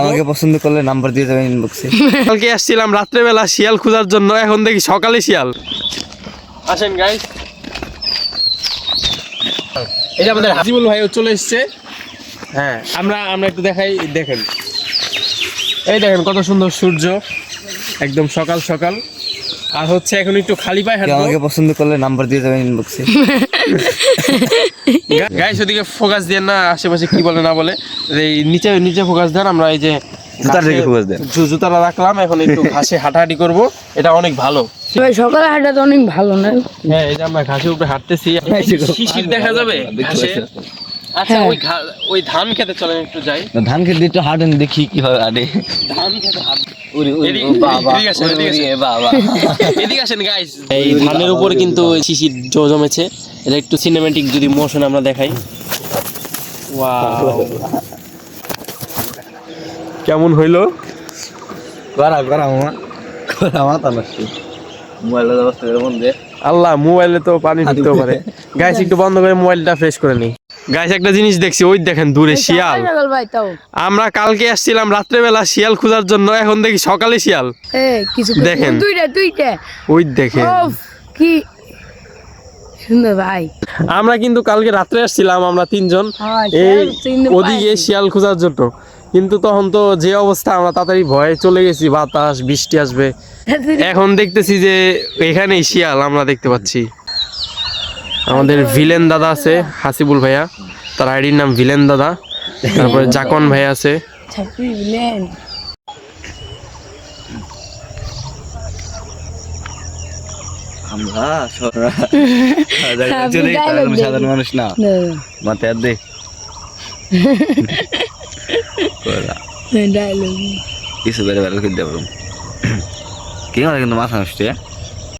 আমাকে পছন্দ করলে নাম্বার দিয়ে যাবেন ইনবক্সে। কালকে আসছিলাম রাত্রেবেলা শিয়াল খোঁজার জন্য, এখন দেখি সকালে শিয়াল। আসেন গাইস, এই যে আমাদের হাসিবুল ভাইও চলে এসছে। হ্যাঁ, আমরা একটু দেখাই। দেখেন, এই দেখেন কত সুন্দর সূর্য, একদম সকাল সকাল। আর হচ্ছে এখন একটু খালি পায়ে হাঁটবো। আমাকে পছন্দ করলে নাম্বার দিয়ে যাবেন ইনবক্সে। গাইস ওদিকে ফোকাস দেন না, আশেপাশে কি বলে না বলে। এই নিচে ফোকাস দেন। আমরা এই যে জুতাটা রাখলাম, এখন একটু ঘাসে হাঁটাহাঁটি করব, এটা অনেক ভালো। সকালে হাঁটাতে অনেক ভালো না? হ্যাঁ, এই যে আমরা ঘাসের উপরে হাঁটতেছি, শিশির দেখা যাবে ঘাসে। আচ্ছা, ওই ধান খেতে চলেন একটু যাই। ধান খেতে একটু হাঁটেন, দেখি কিভাবে হাঁটে। ধান খেতে এদিকে আসেন গাইস। এই ধানের উপর কিন্তু শিশির জমেছে। এটা একটু সিনেমেটিক যদি মোশন আমরা দেখাই। ওয়াও, কেমন হইলো? আল্লাহ, মোবাইলে তো পানি ঢুকতেও পারে। গাইস একটু বন্ধ করে মোবাইলটা ফ্রেশ করে নি। গাইস একটা জিনিস দেখছি, ওই দেখেন দূরে শিয়াল। আমরা কালকে আসছিলাম রাত্রেবেলা শিয়াল খোঁজার জন্য, এখন দেখি সকালে শিয়াল। দেখেন ওই দেখেন কি সুন্দর ভাই। আমরা কিন্তু কালকে রাত্রে আসছিলাম, আমরা তিনজন এই ওদিকে শিয়াল খোঁজার জন্য, কিন্তু তখন তো যে অবস্থা, আমরা তাড়াতাড়ি ভয়ে চলে গেছি, বাতাস বৃষ্টি আসবে। এখন দেখতেছি যে এখানেই শিয়াল আমরা দেখতে পাচ্ছি। আমাদের ভিলেন দাদা আছে, হাসিবুল ভাইয়া, তার আইডির নাম ভিলেন দাদা। তারপরে জাকন ভাই আছে। সাধারণ মানুষ না, মাথায় দে কিছু বেড়ে বেড়ে কিন্তু মাথা নষ্ট।